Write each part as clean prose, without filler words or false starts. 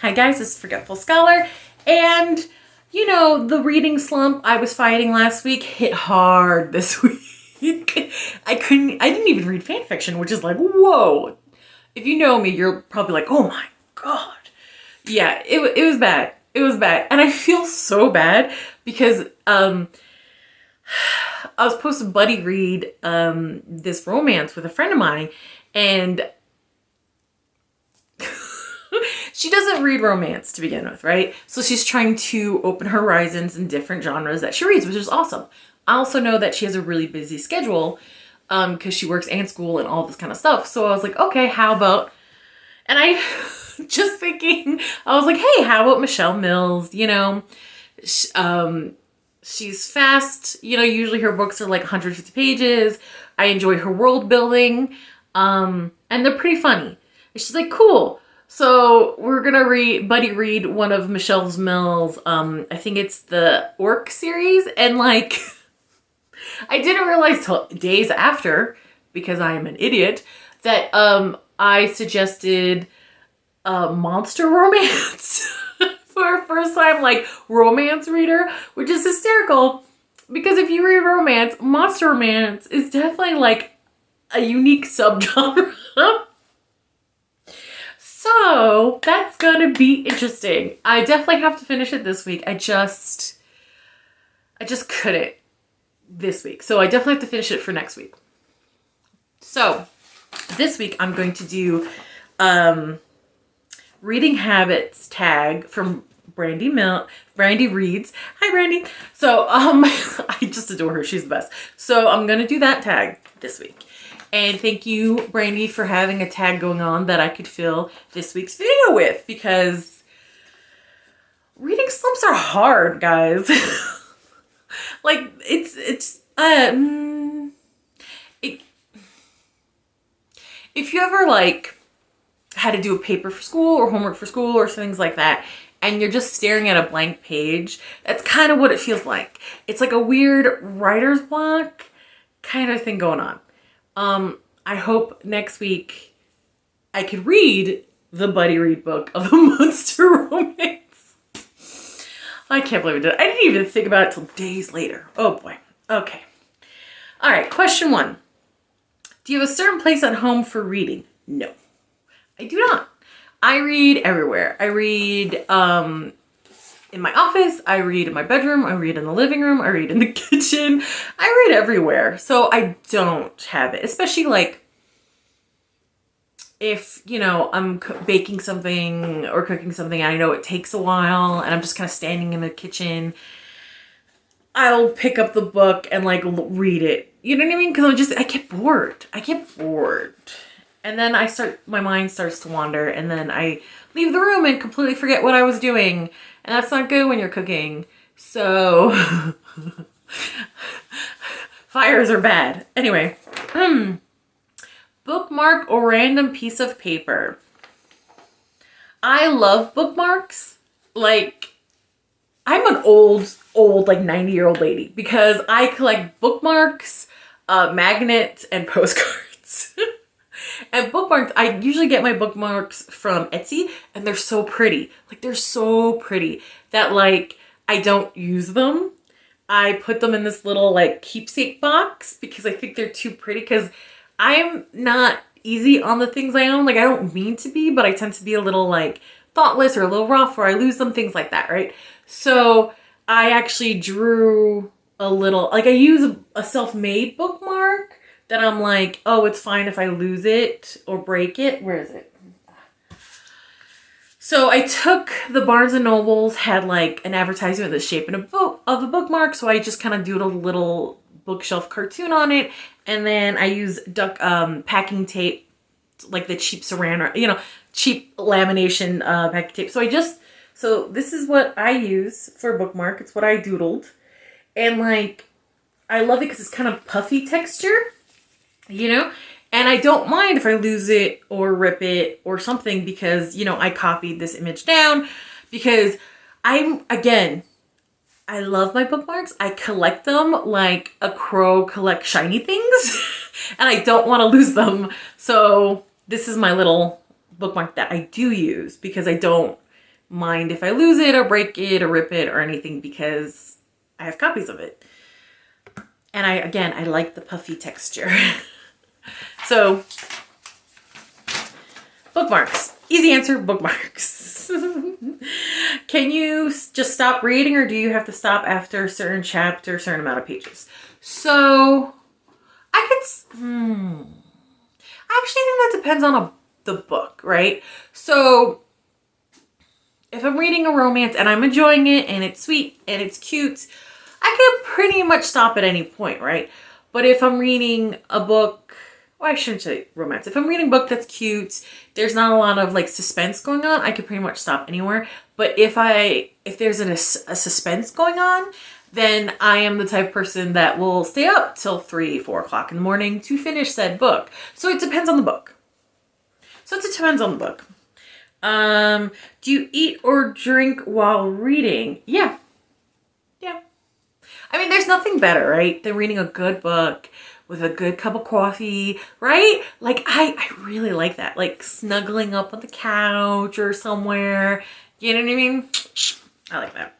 Hi guys, this is Forgetful Scholar, and you know, the reading slump I was fighting last week hit hard this week. I didn't even read fan fiction, which is like, whoa. If you know me, you're probably like, oh my God. Yeah, it was bad. It was bad. And I feel so bad because I was supposed to buddy read this romance with a friend of mine, and she doesn't read romance to begin with, right? So she's trying to open her horizons in different genres that she reads, which is awesome. I also know that she has a really busy schedule because she works and school and all this kind of stuff. So I was like, okay, how about, and I just thinking, I was like, hey, how about Michelle Mills? You know, she's fast. You know, usually her books are like 150 pages. I enjoy her world building and they're pretty funny. And she's like, cool. So we're gonna buddy read one of Michelle Mills. I think it's the Orc series, and like I didn't realize till days after, because I am an idiot, that I suggested monster romance for a first time like romance reader, which is hysterical because if you read romance, monster romance is definitely like a unique subgenre. So that's gonna be interesting. I definitely have to finish it this week. I just couldn't this week. So I definitely have to finish it for next week. So this week I'm going to do reading habits tag from Brandy Reads. Hi Brandy. So I just adore her. She's the best. So I'm gonna do that tag this week. And thank you, Brandy, for having a tag going on that I could fill this week's video with, because reading slumps are hard, guys. Like if you ever like had to do a paper for school or homework for school or things like that, and you're just staring at a blank page, that's kind of what it feels like. It's like a weird writer's block kind of thing going on. I hope next week I could read the buddy read book of a monster romance. I can't believe I did it. I didn't even think about it till days later. Oh boy. Okay. All right. Question 1. Do you have a certain place at home for reading? No, I do not. I read everywhere. I read, in my office, I read in my bedroom, I read in the living room, I read in the kitchen, I read everywhere. So I don't have it, especially like if, you know, I'm baking something or cooking something, I know it takes a while and I'm just kind of standing in the kitchen, I'll pick up the book and like read it. You know what I mean? Because I get bored. And then my mind starts to wander, and then I leave the room and completely forget what I was doing. And that's not good when you're cooking. So fires are bad. Anyway, bookmark or random piece of paper. I love bookmarks. Like, I'm an old, like 90-year-old lady because I collect bookmarks, magnets, and postcards. And bookmarks, I usually get my bookmarks from Etsy, and they're so pretty. Like, they're so pretty that like I don't use them. I put them in this little like keepsake box because I think they're too pretty, because I'm not easy on the things I own. Like, I don't mean to be, but I tend to be a little like thoughtless or a little rough, or I lose them, things like that, right? So I actually drew a little, like I use a self-made bookmark that I'm like, oh, it's fine if I lose it or break it. Where is it? So I took the Barnes and Nobles, had like an advertisement of the shape of a bookmark. So I just kind of doodled a little bookshelf cartoon on it. And then I use packing tape, like the cheap saran, or, you know, cheap lamination packing tape. So this is what I use for a bookmark. It's what I doodled. And like, I love it because it's kind of puffy texture, you know? And I don't mind if I lose it or rip it or something, because, you know, I copied this image down because I love my bookmarks. I collect them like a crow collects shiny things and I don't want to lose them. So this is my little bookmark that I do use because I don't mind if I lose it or break it or rip it or anything because I have copies of it. And I like the puffy texture. So, bookmarks. Easy answer, bookmarks. Can you just stop reading, or do you have to stop after a certain chapter, a certain amount of pages? So, I actually think that depends on the book, right? So, if I'm reading a romance and I'm enjoying it and it's sweet and it's cute, I can pretty much stop at any point, right? But if I'm reading a book, well, I shouldn't say romance. If I'm reading a book that's cute, there's not a lot of like suspense going on, I could pretty much stop anywhere. But if there's a suspense going on, then I am the type of person that will stay up till 3, 4 o'clock in the morning to finish said book. So it depends on the book. Do you eat or drink while reading? Yeah. I mean, there's nothing better, right, than reading a good book with a good cup of coffee, right? Like, I really like that. Like, snuggling up on the couch or somewhere. You know what I mean? I like that.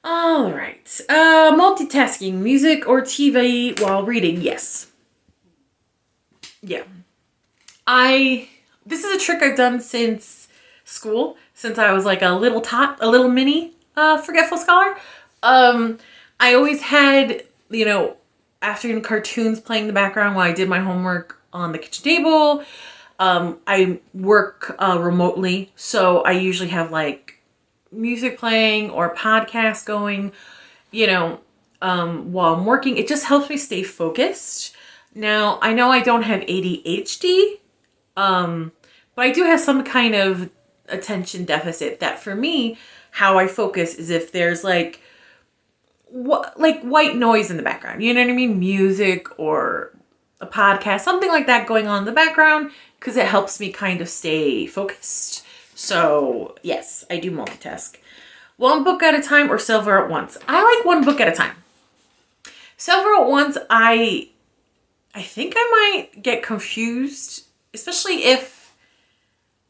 All right. Multitasking, music or TV while reading? Yes. Yeah. This is a trick I've done since school, since I was like a little mini forgetful scholar. I always had, afternoon cartoons playing in the background while I did my homework on the kitchen table. I work remotely, so I usually have like music playing or podcast going, while I'm working. It just helps me stay focused. Now, I know I don't have ADHD, but I do have some kind of attention deficit that for me, how I focus is if there's like white noise in the background, you know what I mean? Music or a podcast, something like that going on in the background, because it helps me kind of stay focused. So yes, I do multitask. One book at a time or several at once? I like one book at a time. Several at once, I think I might get confused, especially if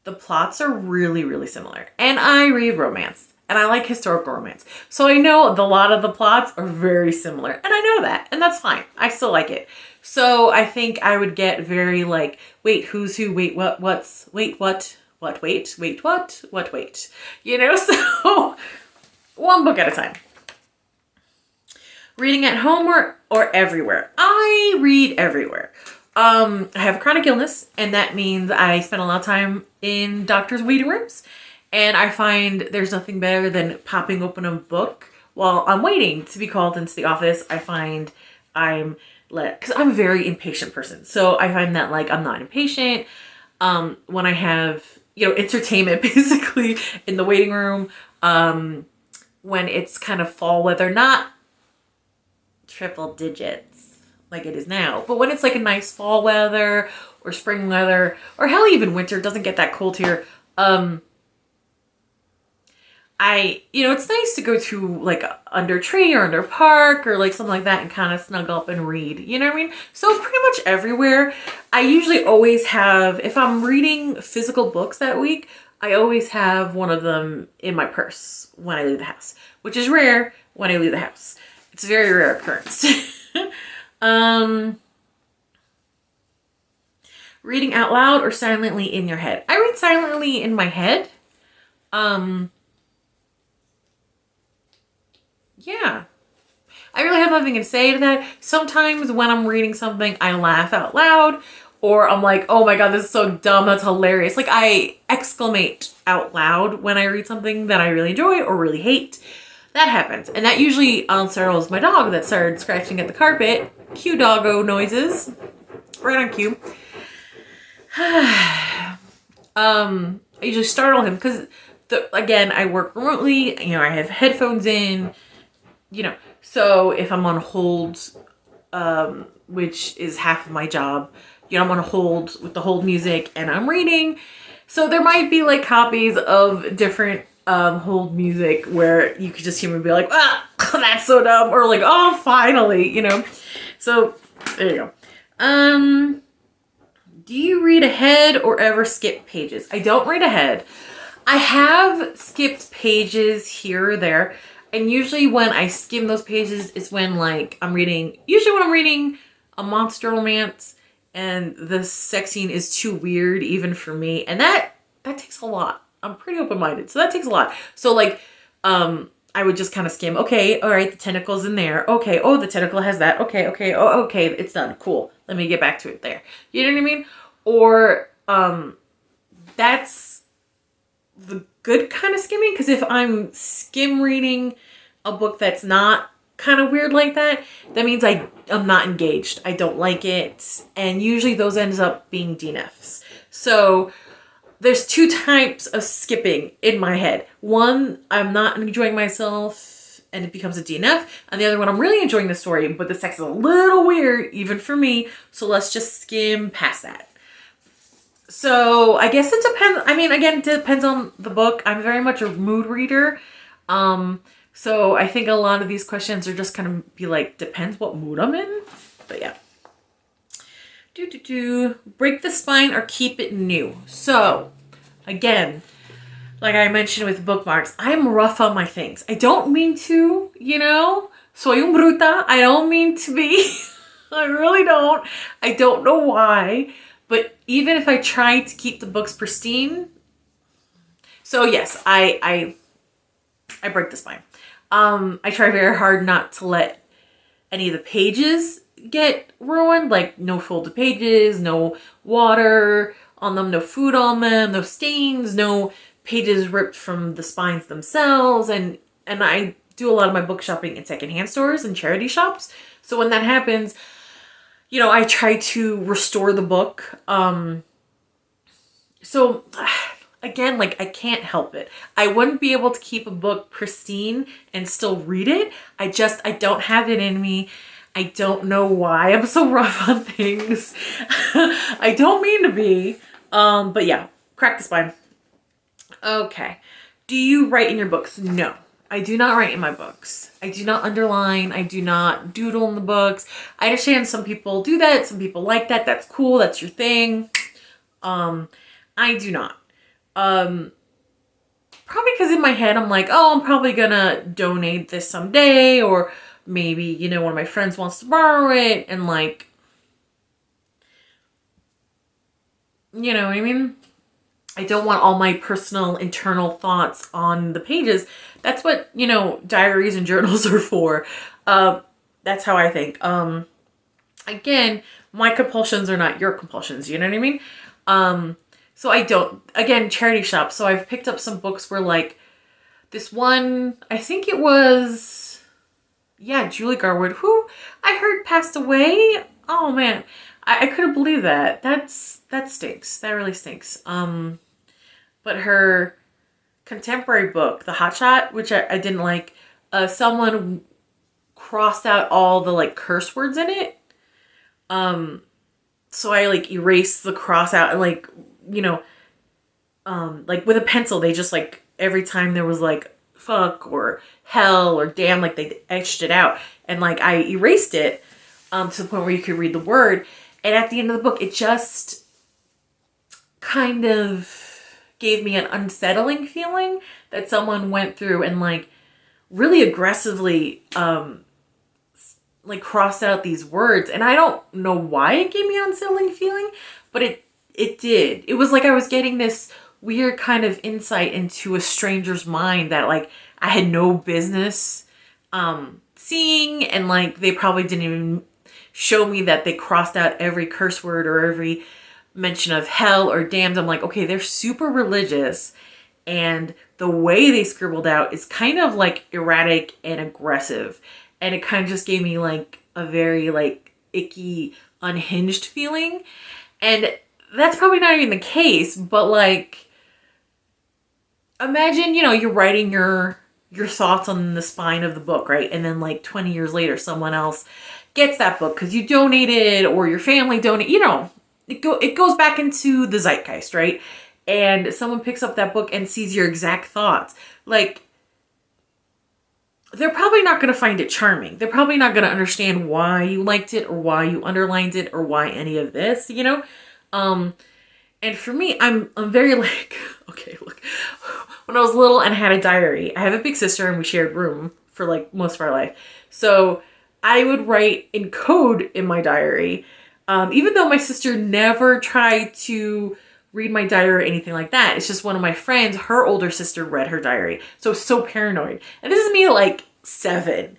the plots are really, really similar. And I read romance. And I like historical romance. So I know a lot of the plots are very similar. And I know that. And that's fine. I still like it. So I think I would get very like, wait, who's who? Wait, what's, wait, what, wait, what, wait. So one book at a time. Reading at home or everywhere? I read everywhere. I have a chronic illness, and that means I spend a lot of time in doctors' waiting rooms. And I find there's nothing better than popping open a book while I'm waiting to be called into the office. I find because I'm a very impatient person. So I find that like I'm not impatient. When I have, entertainment basically in the waiting room, when it's kind of fall weather, not triple digits like it is now, but when it's like a nice fall weather or spring weather, or hell, even winter, it doesn't get that cold here. It's nice to go to like under a tree or under a park or like something like that and kind of snuggle up and read, you know what I mean? So pretty much everywhere. I usually always have, if I'm reading physical books that week, I always have one of them in my purse when I leave the house, which is rare when I leave the house. It's a very rare occurrence. Reading out loud or silently in your head? I read silently in my head. Yeah, I really have nothing to say to that. Sometimes when I'm reading something, I laugh out loud, or I'm like, oh my God, this is so dumb. That's hilarious. Like I exclamate out loud when I read something that I really enjoy or really hate. That happens. And that usually unsettles my dog that started scratching at the carpet. Cue doggo noises. Right on cue. I usually startle him because, again, I work remotely. I have headphones in. So if I'm on hold, which is half of my job, I'm on hold with the hold music and I'm reading. So there might be like copies of different hold music where you could just hear me be like, that's so dumb. Or like, oh, finally, So there you go. Do you read ahead or ever skip pages? I don't read ahead. I have skipped pages here or there. And usually when I skim those pages is when like usually when I'm reading a monster romance and the sex scene is too weird even for me. And that takes a lot. I'm pretty open-minded. So that takes a lot. So like, I would just kind of skim. Okay, all right, the tentacle's in there. Okay, oh, the tentacle has that. Okay, okay, oh, okay, it's done. Cool. Let me get back to it there. You know what I mean? Or that's the good kind of skimming, because if I'm skim reading a book that's not kind of weird like that, that means I'm not engaged. I don't like it. And usually those ends up being DNFs. So there's two types of skipping in my head. One, I'm not enjoying myself and it becomes a DNF. And the other one, I'm really enjoying the story, but the sex is a little weird, even for me. So let's just skim past that. So I guess it depends. I mean, again, it depends on the book. I'm very much a mood reader. So I think a lot of these questions are just kind of be like, depends what mood I'm in. But yeah. Break the spine or keep it new. So again, like I mentioned with bookmarks, I'm rough on my things. I don't mean to, you know, soy un bruta. I don't mean to be. I really don't. I don't know why. But even if I try to keep the books pristine, so yes, I break the spine. I try very hard not to let any of the pages get ruined, like no folded pages, no water on them, no food on them, no stains, no pages ripped from the spines themselves. And I do a lot of my book shopping in secondhand stores and charity shops. So when that happens, you know, I try to restore the book. So again, like I can't help it. I wouldn't be able to keep a book pristine and still read it. I don't have it in me. I don't know why I'm so rough on things. I don't mean to be. But yeah, crack the spine. Okay. Do you write in your books? No. I do not write in my books. I do not underline. I do not doodle in the books. I understand some people do that. Some people like that. That's cool. That's your thing. I do not. Probably because in my head, I'm like, oh, I'm probably gonna donate this someday. Or maybe, you know, one of my friends wants to borrow it. And like, you know what I mean? I don't want all my personal internal thoughts on the pages. That's what, you know, diaries and journals are for. That's how I think. Again, my compulsions are not your compulsions. You know what I mean? So I don't, again, charity shop. So I've picked up some books where like this one, I think it was, yeah, Julie Garwood, who I heard passed away. Oh man, I couldn't believe that. That stinks. That really stinks. But her contemporary book, The Hot Shot, which I didn't like, someone crossed out all the like curse words in it. So I like erased the cross out and like, you know, like with a pencil, they just like, every time there was like fuck or hell or damn, like they etched it out. And like I erased it to the point where you could read the word. And at the end of the book, it just kind of gave me an unsettling feeling that someone went through and like really aggressively like crossed out these words. And I don't know why it gave me an unsettling feeling, but it did. It was like I was getting this weird kind of insight into a stranger's mind that like I had no business seeing, and like they probably didn't even show me that they crossed out every curse word or every mention of hell or damned. I'm like, okay, they're super religious, and the way they scribbled out is kind of like erratic and aggressive, and it kind of just gave me like a very like icky, unhinged feeling. And that's probably not even the case, but like imagine, you know, you're writing your thoughts on the spine of the book, right? And then like 20 years later someone else gets that book because you donated or your family donated, you know, it goes back into the zeitgeist, right? And someone picks up that book and sees your exact thoughts. Like, they're probably not going to find it charming. They're probably not going to understand why you liked it or why you underlined it or why any of this, you know? And for me, I'm very like, okay, look, when I was little and had a diary. I have a big sister and we shared room for like most of our life. So I would write in code in my diary. Even though my sister never tried to read my diary or anything like that. It's just one of my friends, her older sister read her diary. So I was so paranoid. And this is me like 7.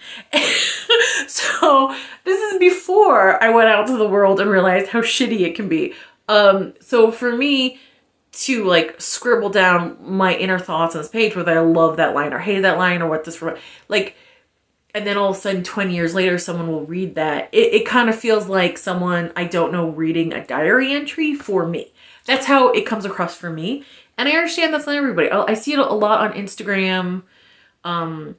So this is before I went out to the world and realized how shitty it can be. So for me to like scribble down my inner thoughts on this page, whether I love that line or hated that line or what this, like, and then all of a sudden 20 years later, someone will read that. It kind of feels like someone I don't know reading a diary entry for me. That's how it comes across for me. And I understand that's not everybody. I see it a lot on Instagram, on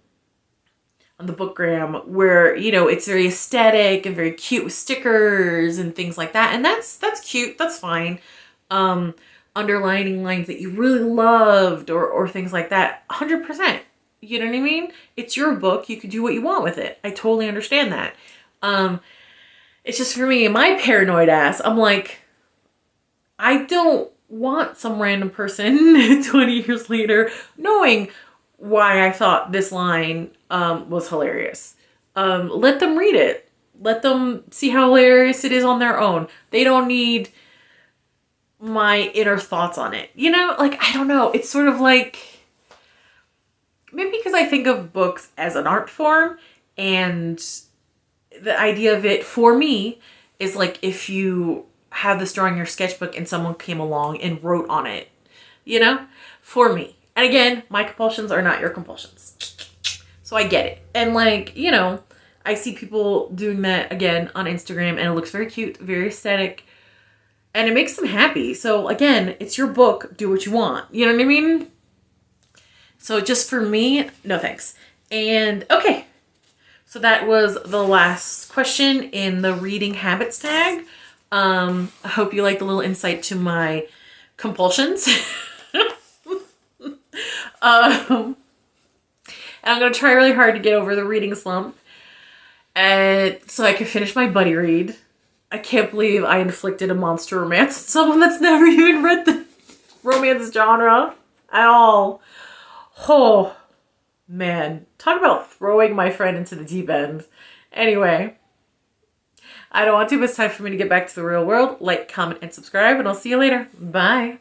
the Bookgram, where, you know, it's very aesthetic and very cute with stickers and things like that. And that's cute. That's fine. Underlining lines that you really loved or things like that. 100%. You know what I mean? It's your book. You can do what you want with it. I totally understand that. It's just for me, my paranoid ass, I'm like, I don't want some random person 20 years later knowing why I thought this line was hilarious. Let them read it. Let them see how hilarious it is on their own. They don't need my inner thoughts on it. You know, like, I don't know. It's sort of like, maybe because I think of books as an art form, and the idea of it for me is like if you have this drawing in your sketchbook and someone came along and wrote on it, you know, for me. And again, my compulsions are not your compulsions. So I get it. And like, you know, I see people doing that again on Instagram and it looks very cute, very aesthetic, and it makes them happy. So again, it's your book. Do what you want. You know what I mean? So just for me, no thanks. And okay. So that was the last question in the reading habits tag. I hope you liked the little insight to my compulsions. And I'm going to try really hard to get over the reading slump, and so I can finish my buddy read. I can't believe I inflicted a monster romance on someone that's never even read the romance genre at all. Oh, man. Talk about throwing my friend into the deep end. Anyway, I don't want too much time for me to get back to the real world. Like, comment, and subscribe, and I'll see you later. Bye.